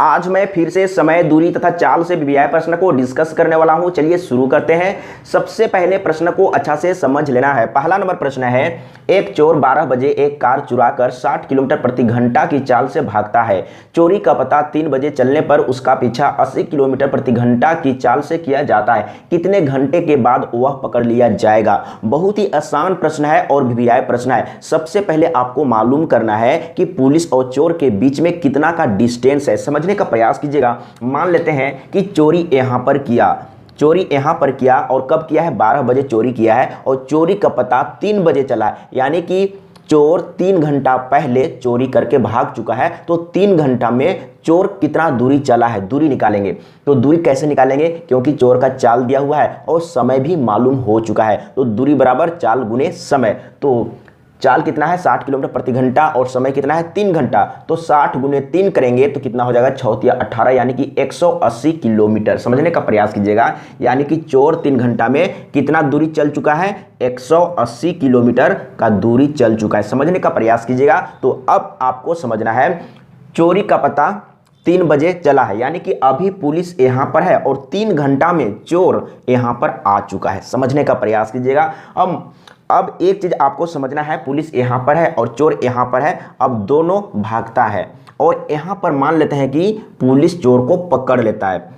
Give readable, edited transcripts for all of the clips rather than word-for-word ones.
आज मैं फिर से समय, दूरी तथा चाल से वीवीआई प्रश्न को डिस्कस करने वाला हूं। चलिए शुरू करते हैं। सबसे पहले प्रश्न को अच्छा से समझ लेना है। पहला नंबर प्रश्न है, एक चोर 12 बजे एक कार चुराकर 60 किलोमीटर प्रति घंटा की चाल से भागता है। चोरी का पता 3 बजे चलने पर उसका पीछा 80 किलोमीटर प्रति घंटा की चाल से किया जाता है। कितने घंटे के बाद वह पकड़ लिया जाएगा? बहुत ही आसान प्रश्न है और वीवीआई प्रश्न है। सबसे पहले आपको मालूम करना है कि पुलिस और चोर के बीच में कितना का डिस्टेंस है, समझने का प्रयास कीजिएगा। मान लेते हैं कि चोरी यहां पर किया और कब किया है? 12 बजे चोरी किया है और चोरी का पता 3 बजे चला है, यानी कि चोर 3 घंटा पहले चोरी करके भाग चुका है। तो 3 घंटा में चोर कितना दूरी चला है, दूरी निकालेंगे। तो दूरी कैसे निकालेंगे? क्योंकि चोर का चाल दिया हुआ है और समय भी मालूम हो चुका है। तो दूरी बराबर चाल गुने समय। तो चाल कितना है? 60 किलोमीटर प्रति घंटा और समय कितना है? 3 घंटा। तो 60 गुने 3 करेंगे तो कितना हो जाएगा? 6 या 18, यानी कि 180 किलोमीटर। समझने का प्रयास कीजिएगा। यानी कि चोर 3 घंटा में कितना दूरी चल चुका है? 180 किलोमीटर का दूरी चल चुका है। समझने का प्रयास कीजिएगा। तो अब आपको समझना है, चोरी का पता 3 बजे चला है, यानी कि अभी पुलिस यहां पर है और 3 घंटा में चोर यहां पर आ चुका है। समझने का प्रयास कीजिएगा। अब एक चीज आपको समझना है, पुलिस यहां पर है और चोर यहां पर है। अब दोनों भागता है और यहां पर मान लेते हैं कि पुलिस चोर को पकड़ लेता है।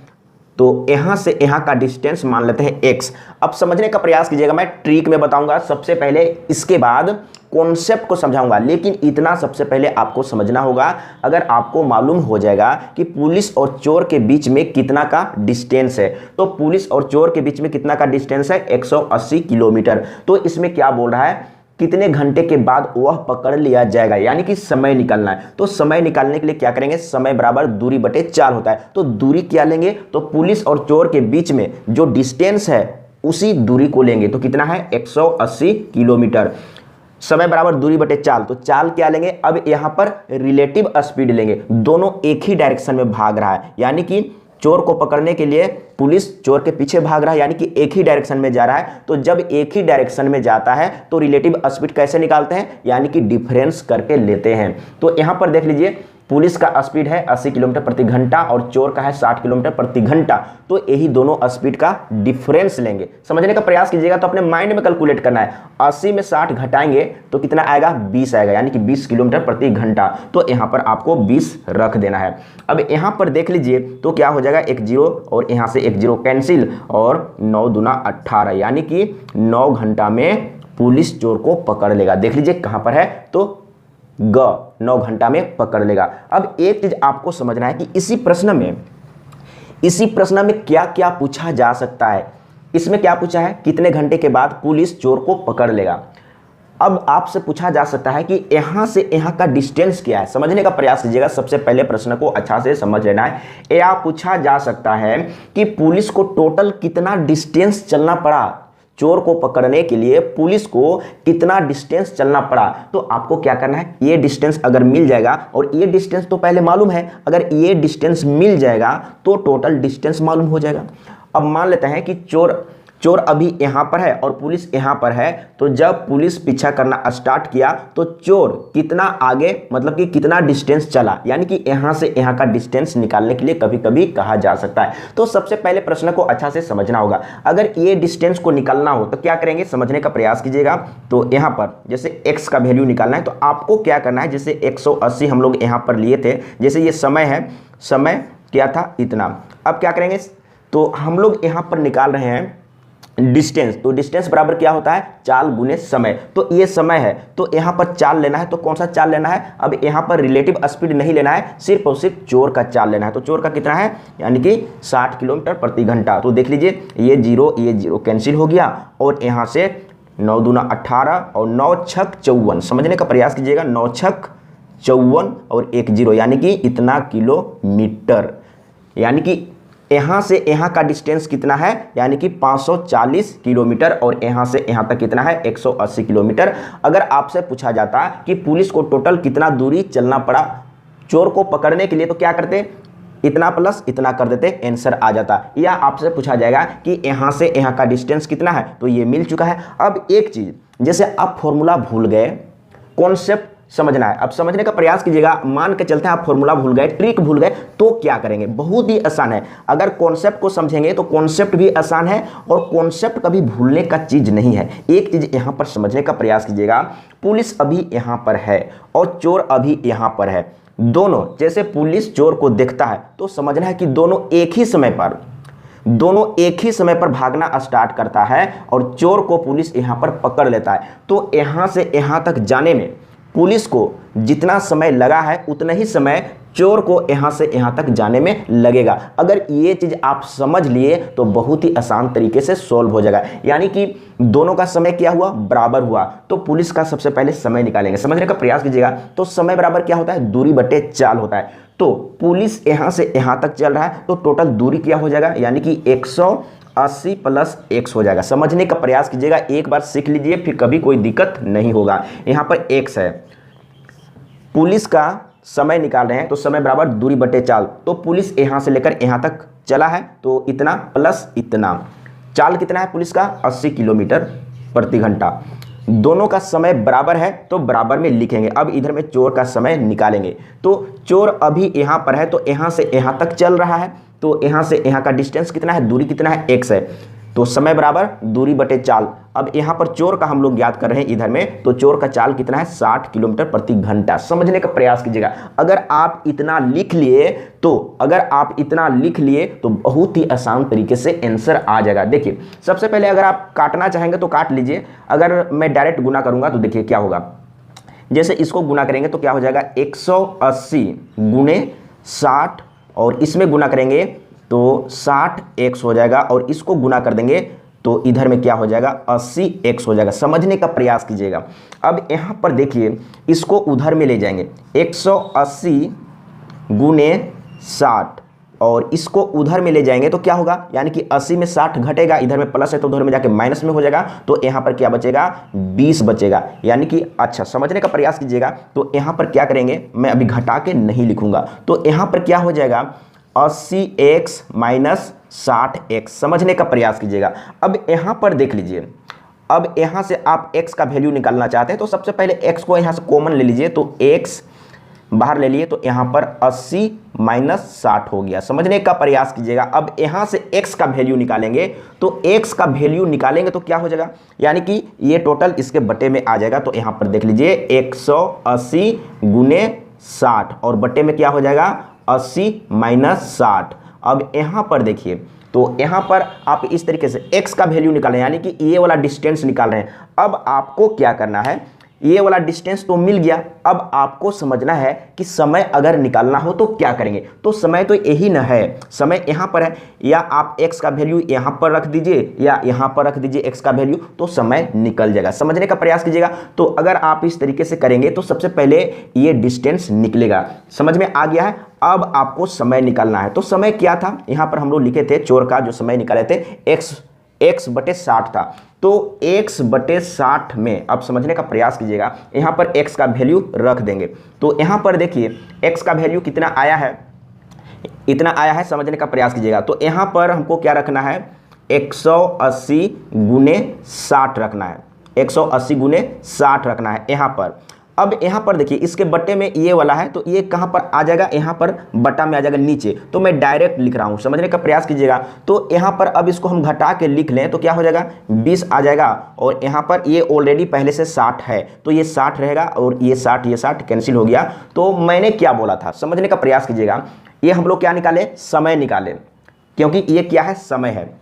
तो यहां से यहां का डिस्टेंस मान लेते हैं x। अब समझने का प्रयास कीजिएगा। मैं ट्रिक में बताऊंगा सबसे पहले, इसके बाद कॉन्सेप्ट को समझाऊंगा। लेकिन इतना सबसे पहले आपको समझना होगा। अगर आपको मालूम हो जाएगा कि पुलिस और चोर के बीच में कितना का डिस्टेंस है, तो पुलिस और चोर के बीच में कितना का डिस्टेंस है? 180 किलोमीटर। तो इसमें क्या बोल रहा है? कितने घंटे के बाद वह पकड़ लिया जाएगा, यानी कि समय निकालना है। तो समय निकालने के लिए क्या करेंगे? समय बराबर दूरी बटे चाल होता है। तो दूरी क्या लेंगे? तो पुलिस और चोर के बीच में जो डिस्टेंस है उसी दूरी को लेंगे। तो कितना है? 180 किलोमीटर। समय बराबर दूरी बटे चाल। तो चाल क्या लेंगे? अब यहां पर रिलेटिव स्पीड लेंगे। दोनों एक ही डायरेक्शन में भाग रहा है, यानी कि चोर को पकड़ने के लिए पुलिस चोर के पीछे भाग रहा है, यानी कि एक ही डायरेक्शन में जा रहा है। तो जब एक ही डायरेक्शन में जाता है तो रिलेटिव स्पीड कैसे निकालते हैं? यानी कि डिफरेंस करके लेते हैं। तो यहां पर देख लीजिए, पुलिस का स्पीड है 80 किलोमीटर प्रति घंटा और चोर का है 60 किलोमीटर प्रति घंटा। तो यही दोनों स्पीड का डिफरेंस लेंगे। समझने का प्रयास कीजिएगा। तो अपने माइंड में कैलकुलेट करना है। 80 में 60 घटाएंगे तो कितना आएगा? 20 आएगा, यानी कि 20 किलोमीटर प्रति घंटा। तो यहां पर आपको 20 रख देना है। अब यहां पर देख लीजिए तो क्या हो जाएगा? एक 0 और यहां से एक 0 कैंसिल और 9 दूना 18, यानी कि 9 घंटा में पुलिस चोर को पकड़ लेगा। देख लीजिए कहां पर है, तो 9 घंटा में पकड़ लेगा। अब एक चीज आपको समझना है कि इसी प्रश्न में क्या क्या पूछा जा सकता है। इसमें क्या पूछा है? कितने घंटे के बाद पुलिस चोर को पकड़ लेगा। अब आपसे पूछा जा सकता है कि यहां से यहां का डिस्टेंस क्या है। समझने का प्रयास कीजिएगा। सबसे पहले प्रश्न को अच्छा से समझ लेना है। या पूछा जा सकता है कि पुलिस को टोटल कितना डिस्टेंस चलना पड़ा, चोर को पकड़ने के लिए पुलिस को कितना डिस्टेंस चलना पड़ा। तो आपको क्या करना है? ये डिस्टेंस अगर मिल जाएगा, और ये डिस्टेंस तो पहले मालूम है, अगर ये डिस्टेंस मिल जाएगा तो टोटल डिस्टेंस मालूम हो जाएगा। अब मान लेते हैं कि चोर अभी यहां पर है और पुलिस यहां पर है। तो जब पुलिस पीछा करना स्टार्ट किया तो चोर कितना आगे, मतलब कि कितना डिस्टेंस चला, यानी कि यहां से यहां का डिस्टेंस निकालने के लिए कभी कभी कहा जा सकता है। तो सबसे पहले प्रश्न को अच्छा से समझना होगा। अगर ये डिस्टेंस को निकालना हो तो क्या करेंगे? समझने का प्रयास कीजिएगा। तो यहां पर जैसे x का वैल्यू निकालना है तो आपको क्या करना है? जैसे 180 हम लोग यहां पर लिए थे, जैसे ये समय है, समय क्या था? इतना। अब क्या करेंगे? तो हम लोग यहां पर निकाल रहे हैं डिस्टेंस। तो डिस्टेंस बराबर क्या होता है? चाल गुने समय। तो ये समय है, तो यहां पर चाल लेना है। तो कौन सा चाल लेना है? अब यहां पर रिलेटिव स्पीड नहीं लेना है, सिर्फ और सिर्फ चोर का चाल लेना है। तो चोर का कितना है? यानी कि 60 किलोमीटर प्रति घंटा। तो देख लीजिए, ये 0 कैंसिल हो गया और यहां से 9 दूना 18 और 9 छक 54। समझने का प्रयास कीजिएगा। 9 छक 54 और 1 0, यानी कि इतना किलोमीटर। यानी कि यहां से यहां का डिस्टेंस कितना है? यानी कि 540 किलोमीटर और यहां से यहां तक कितना है? 180 किलोमीटर। अगर आपसे पूछा जाता कि पुलिस को टोटल कितना दूरी चलना पड़ा चोर को पकड़ने के लिए, तो क्या करते? इतना प्लस इतना कर देते, आंसर आ जाता। या आपसे पूछा जाएगा कि यहां से यहां का डिस्टेंस कितना है, तो ये मिल चुका है। अब एक चीज, जैसे आप फॉर्मूला भूल गए, कॉन्सेप्ट समझना है। अब समझने का प्रयास कीजिएगा। मान के चलते हैं आप फॉर्मूला भूल गए, ट्रिक भूल गए, तो क्या करेंगे? बहुत ही आसान है। अगर कॉन्सेप्ट को समझेंगे तो कॉन्सेप्ट भी आसान है और कॉन्सेप्ट कभी भूलने का चीज नहीं है। एक चीज यहां पर समझने का प्रयास कीजिएगा, पुलिस अभी यहां पर है और चोर अभी यहां पर है। दोनों, जैसे पुलिस चोर को देखता है तो समझना है कि दोनों एक ही समय पर भागना स्टार्ट करता है और चोर को पुलिस यहां पर पकड़ लेता है। तो यहां से यहां तक जाने में पुलिस को जितना समय लगा है उतना ही समय चोर को यहां से यहां तक जाने में लगेगा। अगर ये चीज आप समझ लिए तो बहुत ही आसान तरीके से सॉल्व हो जाएगा। यानी कि दोनों का समय क्या हुआ? बराबर हुआ। तो पुलिस का सबसे पहले समय निकालेंगे, समझने का प्रयास कीजिएगा। तो समय बराबर क्या होता है? दूरी बटे चाल होता है। तो पुलिस यहां से यहां तक चल रहा है तो टोटल दूरी क्या हो जाएगा? यानी कि 180 प्लस x हो जाएगा। समझने का प्रयास कीजिएगा, एक बार सीख लीजिए फिर कभी कोई दिक्कत नहीं होगा। यहां पर x है, पुलिस का समय निकाल रहे हैं तो समय बराबर दूरी बटे चाल। तो पुलिस यहां से लेकर यहां तक चला है तो इतना प्लस इतना। चाल कितना है पुलिस का? 80 किलोमीटर प्रति घंटा। दोनों का समय बराबर है तो बराबर में लिखेंगे। अब इधर में चोर का समय निकालेंगे। तो चोर अभी यहां पर है तो यहां से यहां तक चल रहा है, तो यहां से यहां का डिस्टेंस कितना है? दूरी कितना है? x है। तो समय बराबर दूरी बटे चाल। अब यहां पर चोर का हम लोग याद कर रहे हैं इधर में, तो चोर का चाल कितना है? 60 किलोमीटर प्रति घंटा। समझने का प्रयास कीजिएगा। अगर आप इतना लिख लिए तो बहुत ही आसान तरीके से आंसर आ जाएगा। देखिए, सबसे पहले अगर आप काटना चाहेंगे तो काट लीजिए। अगर मैं डायरेक्ट गुना करूंगा तो देखिए क्या होगा। जैसे इसको गुना करेंगे तो क्या हो जाएगा? 180 गुणे 60 और इसमें गुना करेंगे तो 60x हो जाएगा और इसको गुना कर देंगे तो इधर में क्या हो जाएगा? 80x हो जाएगा। समझने का प्रयास कीजिएगा। अब यहां पर देखिए, इसको उधर में ले जाएंगे, 180 गुणे 60 और इसको उधर में ले जाएंगे तो क्या होगा? यानी कि 80 में 60 घटेगा, इधर में प्लस है तो उधर में जाके माइनस में हो जाएगा। तो यहां पर क्या बचेगा? 20 बचेगा। यानी कि अच्छा, समझने का प्रयास कीजिएगा। तो यहां पर क्या करेंगे, मैं अभी घटा के नहीं लिखूंगा, तो यहां पर क्या हो जाएगा? 80x minus 60x। समझने का प्रयास कीजिएगा। अब यहां पर देख लीजिए, अब यहां से आप x का वैल्यू निकालना चाहते हैं तो सबसे पहले x को यहां से कॉमन ले लीजिए, तो x बाहर ले लिए तो यहां पर 80 माइनस 60 हो गया। समझने का प्रयास कीजिएगा। अब यहां से x का वैल्यू निकालेंगे तो x का वैल्यू निकालेंगे तो क्या हो जाएगा? यानी कि ये टोटल इसके बटे में आ जाएगा। तो यहां पर देख लीजिए, 180 गुणे 60 और बटे में क्या हो जाएगा? 80 माइनस 60। अब यहां पर देखिए, तो यहां पर आप इस तरीके से x का वैल्यू निकालें, यानी कि ये वाला डिस्टेंस निकाल रहे हैं। अब आपको क्या करना है, ये वाला डिस्टेंस तो मिल गया। अब आपको समझना है कि समय अगर निकालना हो तो क्या करेंगे। तो समय तो यही ना है, समय यहां पर है, या आप x का वैल्यू यहां पर रख दीजिए या यहां पर रख दीजिए x का वैल्यू, तो समय निकल जाएगा। समझने का प्रयास कीजिएगा। तो अगर आप इस तरीके से करेंगे तो सबसे पहले ये डिस्टेंस निकलेगा। समझ में आ गया है। अब आपको समय निकालना है। तो समय क्या था, यहां पर हम लोग लिखे थे, चोर का जो समय निकाले थे x बटे 60 था। तो x बटे 60 में, अब समझने का प्रयास कीजिएगा, यहां पर x का वैल्यू रख देंगे। तो यहां पर देखिए x का वैल्यू कितना आया है? इतना आया है। समझने का प्रयास कीजिएगा। तो यहां पर हमको क्या रखना है? 180 गुणे 60 रखना है। 180 गुणे 60 रखना है यहां पर। अब यहां पर देखिए, इसके बट्टे में ये वाला है तो ये कहां पर आ जाएगा? यहां पर बटा में आ जाएगा नीचे। तो मैं डायरेक्ट लिख रहा हूं, समझने का प्रयास कीजिएगा। तो यहां पर अब इसको हम घटा के लिख लें तो क्या हो जाएगा? 20 आ जाएगा। और यहां पर ये ऑलरेडी पहले से 60 है तो ये 60 रहेगा और ये 60 कैंसिल हो गया। तो मैंने क्या बोला था, समझने का प्रयास कीजिएगा। ये हम लोग क्या निकाले? समय निकाले, क्योंकि ये क्या है? समय है।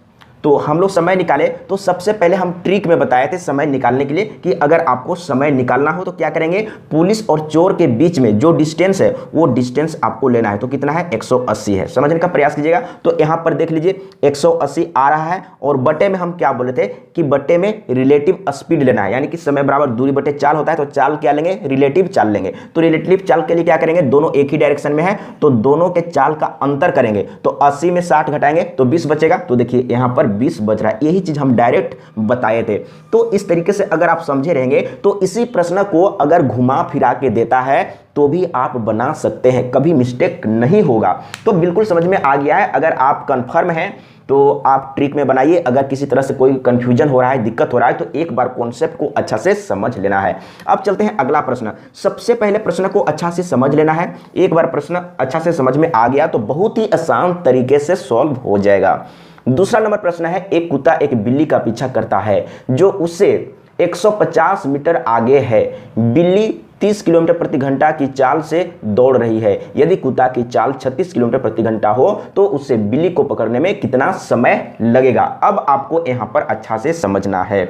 तो हम लोग समय निकाले तो सबसे पहले हम ट्रिक में बताए थे समय निकालने के लिए कि अगर आपको समय निकालना हो तो क्या करेंगे, पुलिस और चोर के बीच में जो डिस्टेंस है वो डिस्टेंस आपको लेना है। तो कितना है? 180 है। समझने का प्रयास कीजिएगा। तो यहां पर देख लीजिए 180 आ रहा है और बटे में हम क्या बोले थे कि बटे में रिलेटिव स्पीड लेना है, यानी कि समय बराबर दूरी बटे चाल होता है। तो चाल क्या लेंगे? रिलेटिव चाल लेंगे। तो रिलेटिव चाल के लिए क्या करेंगे? दोनों एक ही डायरेक्शन में है तो दोनों के चाल का अंतर करेंगे। तो 80 में 60 घटाएंगे तो 20 बचेगा। तो देखिए यहां पर 20 बज रहा है, यही चीज़ हम डायरेक्ट बताए थे। तो इस तरीके से अगर आप समझे रहेंगे तो इसी प्रश्न को अगर घुमा फिरा के देता है तो भी आप बना सकते हैं, कभी मिस्टेक नहीं होगा। तो बिल्कुल समझ में आ गया है। अगर आप कंफर्म हैं तो आप ट्रिक में बनाइए। अगर किसी तरह से कोई कंफ्यूजन हो रहा है, दिक्कत हो रहा है, तो एक बार कॉन्सेप्ट को अच्छा से समझ लेना है। अब चलते हैं अगला प्रश्न। सबसे पहले प्रश्न को अच्छा से समझ लेना है। एक बार प्रश्न अच्छा से समझ में आ गया तो बहुत ही आसान तरीके से सॉल्व हो जाएगा। दूसरा नंबर प्रश्न है, एक कुत्ता एक बिल्ली का पीछा करता है जो उससे 150 मीटर आगे है। बिल्ली 30 किलोमीटर प्रति घंटा की चाल से दौड़ रही है। यदि कुत्ता की चाल 36 किलोमीटर प्रति घंटा हो तो उससे बिल्ली को पकड़ने में कितना समय लगेगा। अब आपको यहां पर अच्छा से समझना है।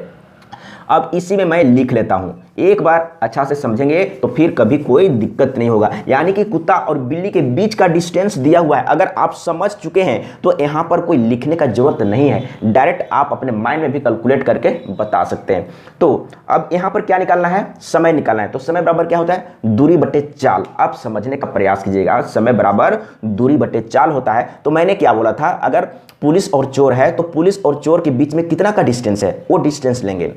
अब इसी में मैं लिख लेता हूं, एक बार अच्छा से समझेंगे तो फिर कभी कोई दिक्कत नहीं होगा। यानी कि कुत्ता और बिल्ली के बीच का डिस्टेंस दिया हुआ है, अगर आप समझ चुके हैं तो यहां पर कोई लिखने का जरूरत नहीं है, डायरेक्ट आप अपने माइंड में भी कैलकुलेट करके बता सकते हैं। तो अब यहां पर क्या निकालना है, समय निकालना है। तो समय बराबर क्या होता है, दूरी बटे चाल। आप समझने का प्रयास कीजिएगा, समय बराबर दूरी बटे चाल होता है। तो मैंने क्या बोला था, अगर पुलिस और चोर है तो पुलिस और चोर के बीच में कितना का डिस्टेंस है, वो डिस्टेंस लेंगे।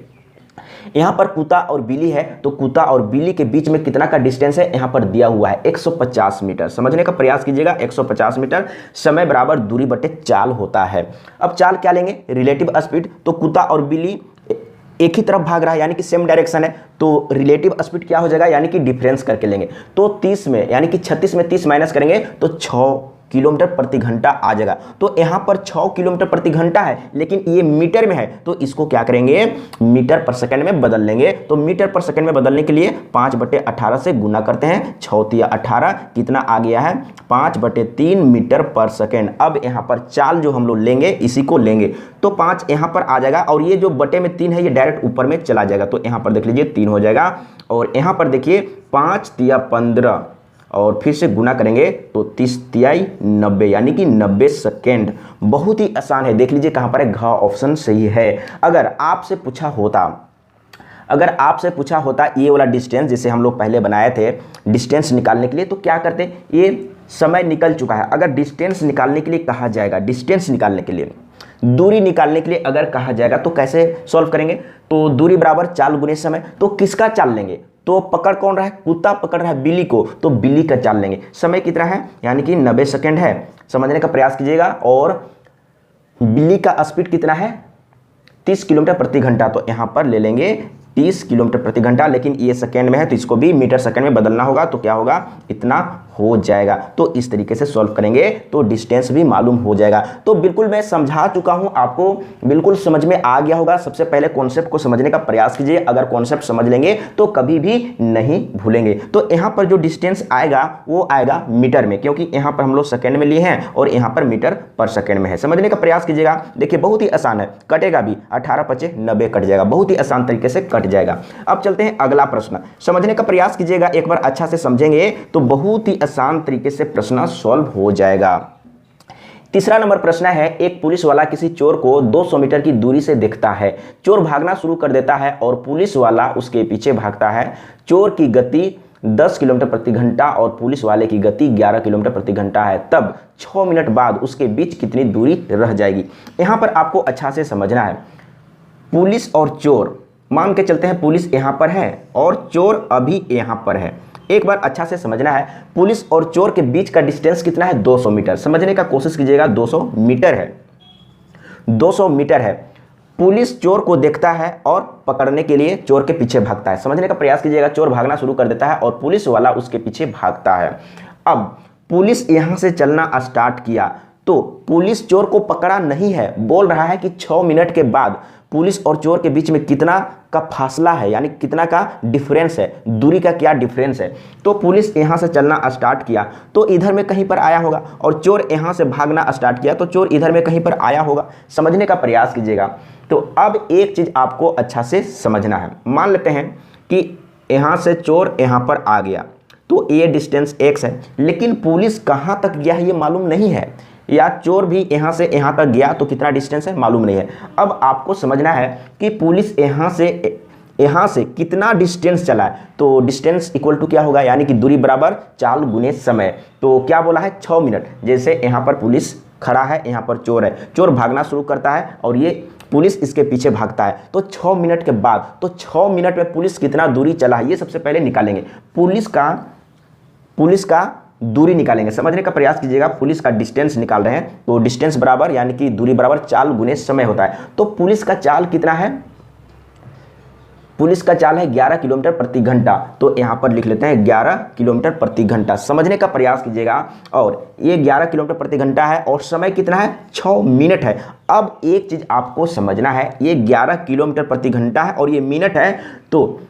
यहां पर कुत्ता और बिल्ली है तो कुत्ता और बिल्ली के बीच में कितना का डिस्टेंस है, यहां पर दिया हुआ है 150 मीटर। समझने का प्रयास कीजिएगा, 150 मीटर। समय बराबर दूरी बटे चाल होता है। अब चाल क्या लेंगे, रिलेटिव स्पीड। तो कुत्ता और बिल्ली एक ही तरफ भाग रहा है, यानी कि सेम डायरेक्शन है, तो रिलेटिव स्पीड क्या हो जाएगा, यानी कि डिफरेंस करके लेंगे। तो 30 में यानी कि 36 में 30 माइनस करेंगे तो 6 किलोमीटर प्रति घंटा आ जाएगा। तो यहां पर 6 किलोमीटर प्रति घंटा है, लेकिन ये मीटर में है तो इसको क्या करेंगे, मीटर पर सेकंड में बदल लेंगे। तो मीटर पर सेकंड में बदलने के लिए 5/18 से गुना करते हैं, 6 × 18 कितना आ गया है, 5/3 मीटर पर सेकंड। अब यहां पर चाल जो हम लोग लेंगे इसी को लेंगे तो 5 यहां पर आ जाएगा, और ये जो बटे में 3 है ये डायरेक्ट ऊपर में चला जाएगा। तो यहां पर देख लीजिए 3 हो जाएगा, और यहां पर देखिए 5 × 15 और फिर से गुना करेंगे तो 30 × 90 यानी कि 90 सेकेंड। बहुत ही आसान है, देख लीजिए कहां पर है, घ ऑप्शन सही है। अगर आपसे पूछा होता ये वाला डिस्टेंस जिसे हम लोग पहले बनाए थे डिस्टेंस निकालने के लिए, तो क्या करते, ये समय निकल चुका है। अगर डिस्टेंस निकालने के लिए कहा जाएगा, डिस्टेंस निकालने के लिए, दूरी निकालने के लिए अगर कहा जाएगा तो कैसे सॉल्व करेंगे, तो दूरी बराबर चाल गुने समय। तो किसका चाल लेंगे, तो पकड़ कौन रहा है, कुत्ता पकड़ रहा है बिल्ली को, तो बिल्ली का चाल लेंगे। समय कितना है, यानी कि 90 सेकेंड है। समझने का प्रयास कीजिएगा। और बिल्ली का स्पीड कितना है, 30 किलोमीटर प्रति घंटा। तो यहां पर ले लेंगे 30 किलोमीटर प्रति घंटा, लेकिन ये सेकेंड में है तो इसको भी मीटर सेकेंड में बदलना होगा। तो क्या होगा, इतना हो जाएगा। तो इस तरीके से सॉल्व करेंगे तो डिस्टेंस भी मालूम हो जाएगा। तो बिल्कुल मैं समझा चुका हूं, आपको बिल्कुल समझ में आ गया होगा। सबसे पहले कॉन्सेप्ट को समझने का प्रयास कीजिए, अगर कॉन्सेप्ट समझ लेंगे तो कभी भी नहीं भूलेंगे। तो यहां पर जो डिस्टेंस आएगा वो आएगा मीटर में, क्योंकि यहां पर हम लोग सेकेंड में लिए हैं और यहां पर मीटर पर सेकेंड में है। समझने का प्रयास कीजिएगा। देखिए बहुत ही आसान है, कटेगा भी, 18 × 5 = 90 कट जाएगा, बहुत ही आसान तरीके से कट जाएगा। अब चलते हैं अगला प्रश्न, समझने का प्रयास कीजिएगा। एक बार अच्छा से समझेंगे तो बहुत ही आसान तरीके से प्रश्न सॉल्व हो जाएगा। तीसरा नंबर प्रश्न है, एक पुलिस वाला किसी चोर को 200 मीटर की दूरी से देखता है। चोर भागना शुरू कर देता है और पुलिस वाला उसके पीछे भागता है। चोर की गति 10 किलोमीटर प्रति घंटा और पुलिस वाले की गति 11 किलोमीटर प्रति घंटा है। तब 6 मिनट बाद उसके बीच कितनी दूरी रह जाएगी। यहां पर आपको अच्छा से समझना है, पुलिस और चोर, मान के चलते हैं पुलिस यहां पर है और चोर अभी यहां पर है। एक बार अच्छा से समझना है, पुलिस और चोर के बीच का डिस्टेंस कितना है, 200 मीटर। समझने का कोशिश कीजिएगा, 200 मीटर है, 200 मीटर है। पुलिस चोर को देखता है और पकड़ने के लिए चोर के पीछे भागता है। समझने का प्रयास कीजिएगा, चोर भागना शुरू कर देता है और पुलिस वाला उसके पीछे भागता है। अब पुलिस यहां से चलना स्टार्ट किया तो पुलिस चोर को पकड़ा नहीं है, बोल रहा है कि 6 मिनट के बाद पुलिस और चोर के बीच में कितना का फासला है, यानी कितना का डिफरेंस है, दूरी का क्या डिफरेंस है। तो पुलिस यहां से चलना स्टार्ट किया तो इधर में कहीं पर आया होगा, और चोर यहां से भागना स्टार्ट किया तो चोर इधर में कहीं पर आया होगा। समझने का प्रयास कीजिएगा। तो अब एक चीज आपको अच्छा से समझना है, मान लेते हैं कि यहां से चोर यहां पर आ गया तो ये डिस्टेंस x है, लेकिन पुलिस कहां तक गया है ये मालूम नहीं है, या चोर भी यहां से यहां तक गया तो कितना डिस्टेंस है मालूम नहीं है। अब आपको समझना है कि पुलिस यहां से कितना डिस्टेंस चला है, तो डिस्टेंस इक्वल टू क्या होगा, यानी कि दूरी बराबर चाल गुने समय। तो क्या बोला है, 6 मिनट। जैसे यहां पर पुलिस खड़ा है, यहाँ पर चोर है, चोर भागना शुरू करता है और ये पुलिस इसके पीछे भागता है। तो 6 मिनट के बाद, तो 6 मिनट में पुलिस कितना दूरी चला है ये सबसे पहले निकालेंगे। पुलिस का दूरी निकालेंगे, समझने का प्रयास कीजिएगा। पुलिस का डिस्टेंस निकाल रहे हैं, तो डिस्टेंस बराबर यानी कि दूरी बराबर चाल गुने समय होता है। तो पुलिस का चाल कितना है, पुलिस का चाल है 11 किलोमीटर प्रति घंटा। तो यहां पर लिख लेते हैं 11 किलोमीटर प्रति घंटा, समझने का प्रयास कीजिएगा। और ये 11 किलोमीटर प्रति घंटा है और समय कितना है, 6 मिनट है। अब एक चीज आपको समझना है, ये 11 किलोमीटर प्रति घंटा है और ये मिनट है, तो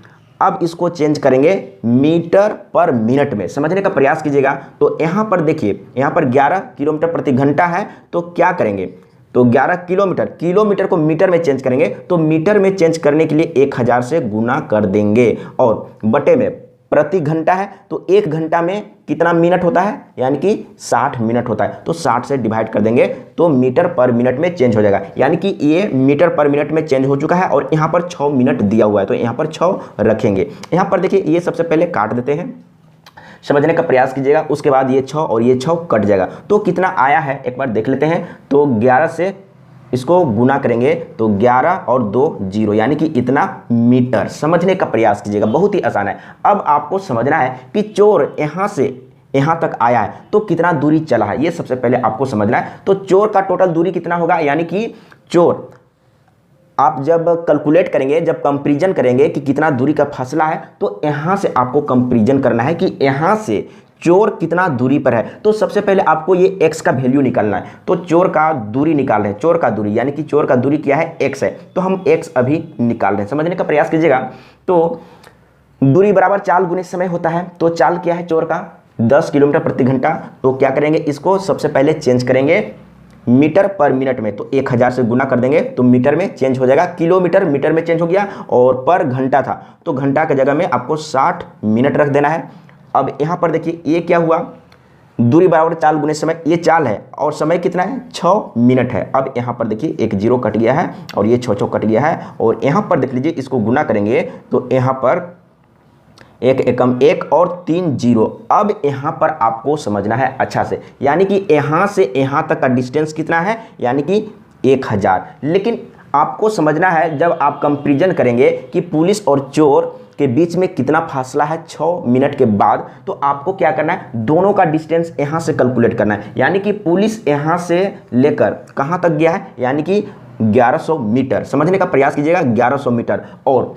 अब इसको चेंज करेंगे मीटर पर मिनट में, समझने का प्रयास कीजिएगा। तो यहां पर देखिए, यहां पर 11 किलोमीटर प्रति घंटा है, तो क्या करेंगे, तो 11 किलोमीटर को मीटर में चेंज करेंगे। तो मीटर में चेंज करने के लिए 1000 से गुना कर देंगे और बटे में प्रति घंटा है, तो 1 घंटा में कितना मिनट होता है, यानी कि 60 मिनट होता है। तो 60 से डिवाइड कर देंगे तो मीटर पर मिनट में चेंज हो जाएगा, यानी कि ये मीटर पर मिनट में चेंज हो चुका है और यहाँ पर 6 मिनट दिया हुआ है, तो यहाँ पर 6 रखेंगे। यहाँ पर देखिए ये सबसे पहले काट देते हैं, समझने का प्रयास कीजिएगा। उसके बाद ये 6 और ये 6 कट जाएगा, तो कितना आया है एक बार देख लेते हैं। तो 11 से इसको गुना करेंगे तो 11 और 2 0, यानी कि इतना मीटर, समझने का प्रयास कीजिएगा, बहुत ही आसान है। अब आपको समझना है कि चोर यहाँ से यहाँ तक आया है तो कितना दूरी चला है, ये सबसे पहले आपको समझना है। तो चोर का टोटल दूरी कितना होगा, यानी कि चोर आप जब कैलकुलेट करेंगे, जब कंपैरिजन करेंगे कि कितना दूरी का फासला है, तो यहाँ से आपको कंपैरिजन करना है कि यहाँ से चोर कितना दूरी पर है। तो सबसे पहले आपको ये x का वैल्यू निकालना है। तो चोर का दूरी निकाल रहे हैं, चोर का दूरी यानी कि चोर का दूरी क्या है, x है, तो हम x अभी निकाल रहे हैं, समझने का प्रयास कीजिएगा। तो दूरी बराबर चाल गुने समय होता है, तो चाल क्या है चोर का 10 किलोमीटर प्रति घंटा। तो क्या करेंगे, इसको सबसे पहले चेंज करेंगे मीटर पर मिनट में, तो 1000 से गुना कर देंगे तो मीटर में चेंज हो जाएगा, किलोमीटर मीटर में चेंज हो गया और पर घंटा था तो घंटा की जगह में आपको 60 मिनट रख देना है। अब यहाँ पर देखिए ये क्या हुआ, दूरी बराबर चाल गुने समय, ये चाल है और समय कितना है 6 मिनट है। अब यहाँ पर देखिए एक 0 कट गया है और ये 6 कट गया है और यहाँ पर देख लीजिए इसको गुना करेंगे तो यहाँ पर 1 एकम 1 और 3 0। अब यहाँ पर आपको समझना है अच्छा से, यानी कि यहाँ से यहाँ तक का डिस्टेंस कितना है, यानी कि 1000। लेकिन आपको समझना है जब आप कंपैरिजन करेंगे कि पुलिस और चोर के बीच में कितना फासला है 6 मिनट के बाद, तो आपको क्या करना है, दोनों का डिस्टेंस यहाँ से कैलकुलेट करना है। यानी कि पुलिस यहाँ से लेकर कहाँ तक गया है, यानी कि 1100 मीटर, समझने का प्रयास कीजिएगा, 1100 मीटर। और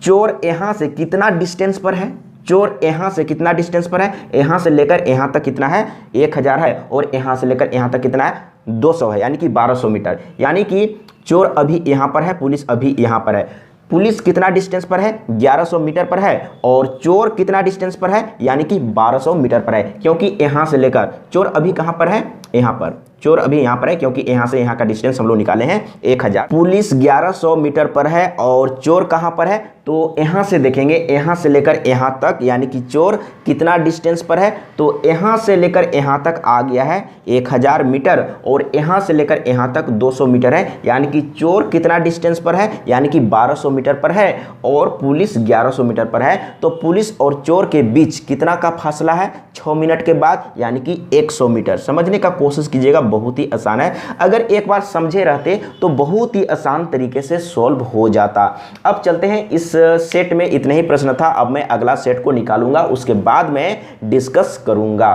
चोर यहाँ से कितना डिस्टेंस पर है, चोर यहाँ से कितना डिस्टेंस पर है, यहाँ से लेकर यहाँ तक कितना है 1000 है और यहाँ से लेकर यहाँ तक कितना है 200 है, यानी कि 1200 मीटर। यानी कि चोर अभी यहाँ पर है, पुलिस अभी यहाँ पर है। पुलिस कितना डिस्टेंस पर है, 1100 मीटर पर है और चोर कितना डिस्टेंस पर है, यानी कि 1200 मीटर पर है। क्योंकि यहाँ से लेकर चोर अभी कहाँ पर है, यहाँ पर, चोर अभी यहाँ पर है क्योंकि यहाँ से यहाँ का डिस्टेंस हम लोग निकाले हैं 1000। पुलिस 1100 मीटर पर है और चोर कहाँ पर है, तो यहाँ से देखेंगे, यहाँ से लेकर यहाँ तक, यानी कि चोर कितना डिस्टेंस पर है, तो यहाँ से लेकर यहाँ तक आ गया है 1000 मीटर और यहाँ से लेकर यहाँ तक 200 मीटर है। यानी कि चोर कितना डिस्टेंस पर है, यानी कि 1200 मीटर पर है और पुलिस 1100 मीटर पर है। तो पुलिस और चोर के बीच कितना का फासला है 6 मिनट के बाद, यानी कि 100 मीटर। समझने का कोशिश कीजिएगा, बहुत ही आसान है। अगर एक बार समझे रहते तो बहुत ही आसान तरीके से सॉल्व हो जाता। अब चलते हैं, इस सेट में इतने ही प्रश्न था, अब मैं अगला सेट को निकालूंगा, उसके बाद मैं डिस्कस करूंगा।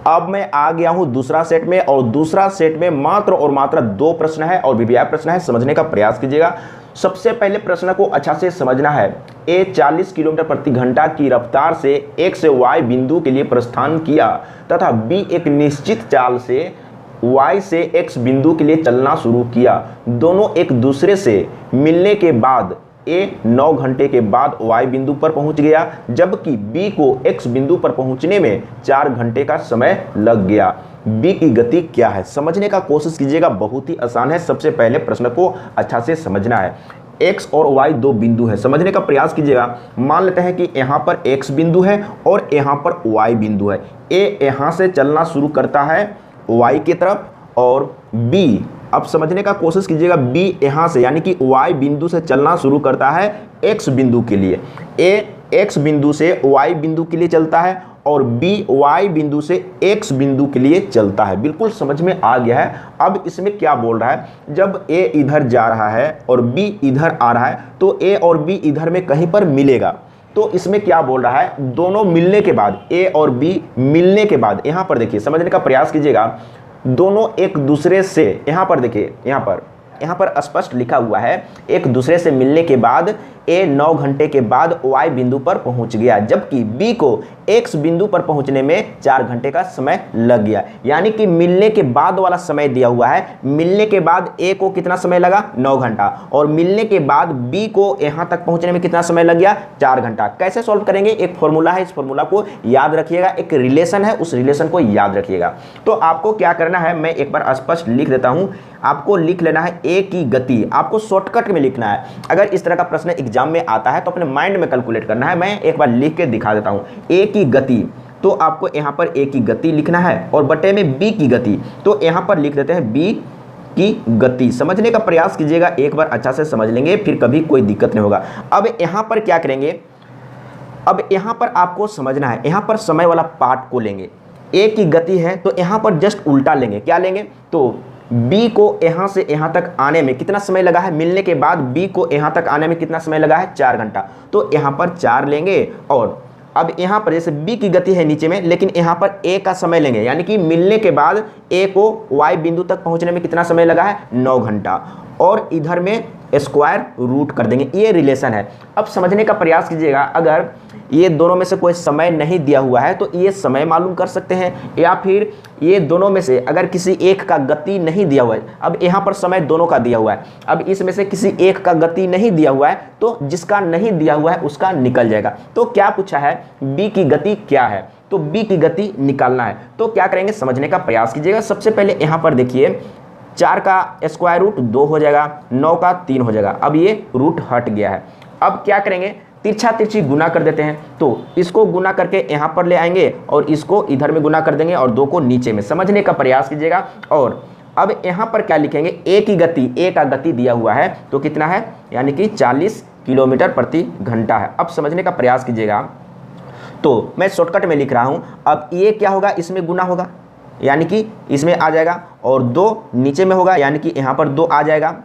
अब मैं आ गया हूं दूसरा सेट में और दूसरा सेट में मात्र और मात्र 2 प्रश्न है और वीवीआई प्रश्न है, समझने का प्रयास कीजिएगा। सबसे पहले प्रश्न को अच्छा से समझना है। ए 40 किलोमीटर प्रति घंटा की रफ्तार से x से y बिंदु के लिए प्रस्थान किया तथा b एक निश्चित चाल से y से x बिंदु के लिए चलना शुरू किया। दोनों एक दूसरे से मिलने के बाद a 9 घंटे के बाद y बिंदु पर पहुंच गया, जबकि b को x बिंदु पर पहुंचने में 4 घंटे का समय लग गया। b की गति क्या है, समझने का कोशिश कीजिएगा, बहुत ही आसान है। सबसे पहले प्रश्न को अच्छा से समझना है। x और y 2 बिंदु है, समझने का प्रयास कीजिएगा। मान लेते हैं कि यहाँ पर x बिंदु है और यहाँ पर y बिंदु है। a यहाँ से चलना शुरू करता है y की तरफ और b, अब समझने का कोशिश कीजिएगा, b यहाँ से यानी कि y बिंदु से चलना शुरू करता है x बिंदु के लिए। a x बिंदु से y बिंदु के लिए चलता है और बी वाई बिंदु से एक्स बिंदु के लिए चलता है। बिल्कुल समझ में आ गया है। अब इसमें क्या बोल रहा है, जब ए इधर जा रहा है और बी इधर आ रहा है तो ए और बी इधर में कहीं पर मिलेगा। तो इसमें क्या बोल रहा है, दोनों मिलने के बाद, ए और बी मिलने के बाद, यहां पर देखिए समझने का प्रयास कीजिएगा, दोनों एक दूसरे से, यहां पर देखिए, यहां पर स्पष्ट लिखा हुआ है, एक दूसरे से मिलने के बाद ए 9 घंटे के बाद वाई बिंदु पर पहुंच गया, जबकि बी को एक्स बिंदु पर पहुंचने में 4 घंटे का समय लग गया। यानी कि मिलने के बाद वाला समय दिया हुआ है, मिलने के बाद ए को कितना समय लगा, 9 घंटा, और मिलने के बाद बी को यहां तक पहुंचने में कितना समय लग गया, 4 घंटा। कैसे सॉल्व करेंगे, एक फॉर्मूला है, इस फॉर्मूला को याद रखिएगा, एक रिलेशन है, उस रिलेशन को याद रखिएगा। तो आपको क्या करना है, मैं एक बार स्पष्ट लिख देता हूं, आपको लिख लेना है ए की गति, आपको शॉर्टकट में लिखना है। अगर इस तरह का प्रश्न एग्जाम में आता है तो अपने माइंड में कैलकुलेट करना है। मैं एक बार लिख के दिखा देता हूं, ए की गति, तो आपको यहां पर ए की गति लिखना है और बटे में बी की गति, तो यहां पर लिख देते हैं बी की गति। समझने का प्रयास कीजिएगा, एक बार अच्छा से समझ लेंगे, फिर कभी कोई दिक्कत नहीं होगा। अब यहां पर क्या करेंगे, अब यहां पर आपको समझना है, यहां पर समय वाला पार्ट को लेंगे, ए की गति है तो यहां पर जस्ट उल्टा लेंगे, क्या लेंगे, तो बी को यहां से यहां तक आने में कितना समय लगा है, मिलने के बाद बी को यहां तक आने में कितना समय लगा है, 4 घंटा, तो यहां पर 4 लेंगे। और अब यहां पर जैसे बी की गति है नीचे में, लेकिन यहां पर ए का समय लेंगे, यानी कि मिलने के बाद ए को वाई बिंदु तक पहुंचने में कितना समय लगा है, 9 घंटा, और इधर में स्क्वायर रूट कर देंगे। ये रिलेशन है। अब समझने का प्रयास कीजिएगा, अगर ये दोनों में से कोई समय नहीं दिया हुआ है तो ये समय मालूम कर सकते हैं, या फिर ये दोनों में से अगर किसी एक का गति नहीं दिया हुआ है, अब यहाँ पर समय दोनों का दिया हुआ है, अब इसमें से किसी एक का गति नहीं दिया हुआ है तो जिसका नहीं दिया हुआ है उसका निकल जाएगा। तो क्या पूछा है, बी की गति क्या है, तो बी की गति निकालना है। तो क्या करेंगे, समझने का प्रयास कीजिएगा। सबसे पहले यहाँ पर देखिए, 4 का स्क्वायर रूट 2 हो जाएगा, 9 का 3 हो जाएगा, अब ये रूट हट गया है। अब क्या करेंगे, तिरछा तिरछी गुना कर देते हैं, तो इसको गुना करके यहाँ पर ले आएंगे और इसको इधर में गुना कर देंगे और 2 को नीचे में। समझने का प्रयास कीजिएगा। और अब यहाँ पर क्या लिखेंगे, ए की गति, ए का गति दिया हुआ है तो कितना है, यानी कि 40 किलोमीटर प्रति घंटा है। अब समझने का प्रयास कीजिएगा, तो मैं शॉर्टकट में लिख रहा हूँ। अब ये क्या होगा, इसमें गुना होगा, यानी कि इसमें आ जाएगा, और 2 नीचे में होगा, यानी कि यहाँ पर 2 आ जाएगा,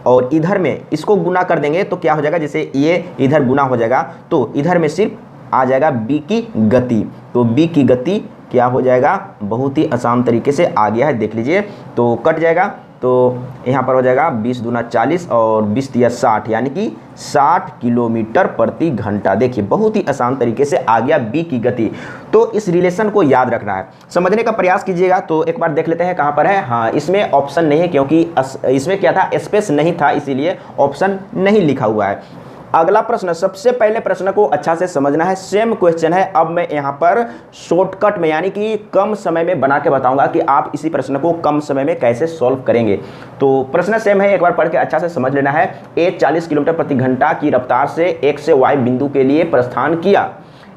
और इधर में इसको गुना कर देंगे तो क्या हो जाएगा, जैसे ये इधर गुना हो जाएगा तो इधर में सिर्फ आ जाएगा बी की गति। तो बी की गति क्या हो जाएगा, बहुत ही आसान तरीके से आ गया है, देख लीजिए, तो कट जाएगा, तो यहाँ पर हो जाएगा 20 दूना 40 और 20 तिया 60, यानी कि 60 किलोमीटर प्रति घंटा। देखिए बहुत ही आसान तरीके से आ गया बी की गति। तो इस रिलेशन को याद रखना है, समझने का प्रयास कीजिएगा। तो एक बार देख लेते हैं कहाँ पर है, हाँ इसमें ऑप्शन नहीं है, क्योंकि इसमें क्या था, स्पेस नहीं था, इसीलिए ऑप्शन नहीं लिखा हुआ है। अगला प्रश्न, सबसे पहले प्रश्न को अच्छा से समझना है, सेम क्वेश्चन है। अब मैं यहाँ पर शॉर्टकट में, यानी कि कम समय में बना के बताऊंगा कि आप इसी प्रश्न को कम समय में कैसे सॉल्व करेंगे। तो प्रश्न सेम है, एक बार पढ़ के अच्छा से समझ लेना है। ए 40 किलोमीटर प्रति घंटा की रफ्तार से एक्स से वाई बिंदु के लिए प्रस्थान किया,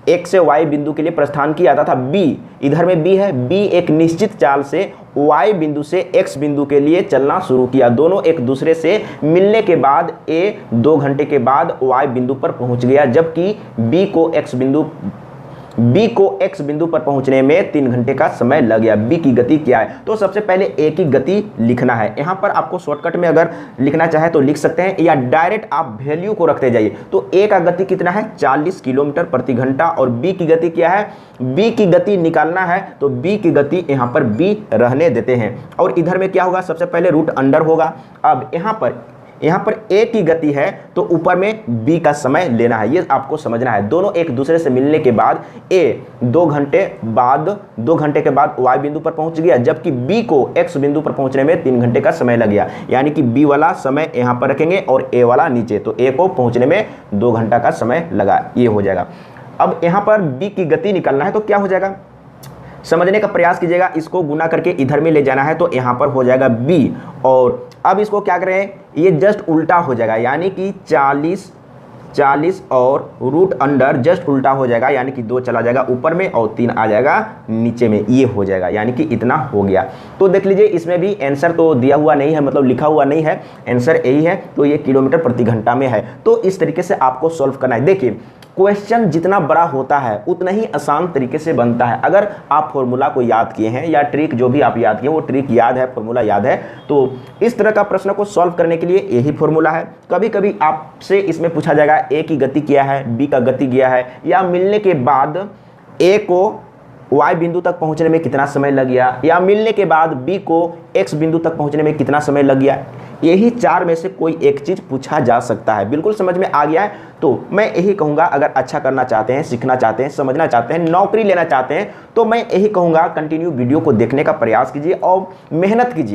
एक्स से वाई बिंदु के लिए प्रस्थान किया तथा बी, इधर में बी है, बी एक निश्चित चाल से वाई बिंदु से एक्स बिंदु के लिए चलना शुरू किया। दोनों एक दूसरे से मिलने के बाद ए 2 घंटे के बाद वाई बिंदु पर पहुंच गया, जबकि बी को एक्स बिंदु पर पहुंचने में 3 घंटे का समय लग गया। बी की गति क्या है, तो सबसे पहले ए की गति लिखना है। यहां पर आपको शॉर्टकट में अगर लिखना चाहे तो लिख सकते हैं, या डायरेक्ट आप वैल्यू को रखते जाइए। तो ए का गति कितना है, 40 किलोमीटर प्रति घंटा, और बी की गति क्या है, बी की गति निकालना है तो बी की गति यहां पर बी रहने देते हैं, और इधर में क्या होगा, सबसे पहले रूट अंडर होगा। अब यहाँ पर ए की गति है तो ऊपर में बी का समय लेना है, ये आपको समझना है। दोनों एक दूसरे से मिलने के बाद ए 2 घंटे के बाद वाई बिंदु पर पहुंच गया, जबकि बी को एक्स बिंदु पर पहुंचने में 3 घंटे का समय लग गया, यानी कि बी वाला समय यहाँ पर रखेंगे और ए वाला नीचे, तो ए को पहुंचने में 2 घंटा का समय लगा, ये हो जाएगा। अब यहाँ पर बी की गति निकालना है तो क्या हो जाएगा, समझने का प्रयास कीजिएगा। इसको गुना करके इधर में ले जाना है तो यहाँ पर हो जाएगा बी, और अब इसको क्या करें, ये जस्ट उल्टा हो जाएगा, यानी कि 40 और रूट अंडर जस्ट उल्टा हो जाएगा, यानी कि 2 चला जाएगा ऊपर में और 3 आ जाएगा नीचे में, ये हो जाएगा, यानी कि इतना हो गया। तो देख लीजिए इसमें भी आंसर तो दिया हुआ नहीं है, मतलब लिखा हुआ नहीं है, आंसर यही है, तो ये किलोमीटर प्रति घंटा में है। तो इस तरीके से आपको सॉल्व करना है। देखिए क्वेश्चन जितना बड़ा होता है उतना ही आसान तरीके से बनता है। अगर आप फॉर्मूला को याद किए हैं या ट्रिक जो भी आप याद किए वो ट्रिक याद है, फॉर्मूला याद है, तो इस तरह का प्रश्न को सॉल्व करने के लिए यही फॉर्मूला है। कभी कभी आपसे इसमें पूछा जाएगा ए की गति क्या है, बी का गति क्या है, या मिलने के बाद ए को y बिंदु तक पहुंचने में कितना समय लग गया, या मिलने के बाद b को x बिंदु तक पहुंचने में कितना समय लग गया। यही चार में से कोई एक चीज पूछा जा सकता है। बिल्कुल समझ में आ गया है? तो मैं यही कहूंगा, अगर अच्छा करना चाहते हैं, सीखना चाहते हैं, समझना चाहते हैं, नौकरी लेना चाहते हैं, तो मैं यही कहूंगा कंटिन्यू वीडियो को देखने का प्रयास कीजिए और मेहनत कीजिए।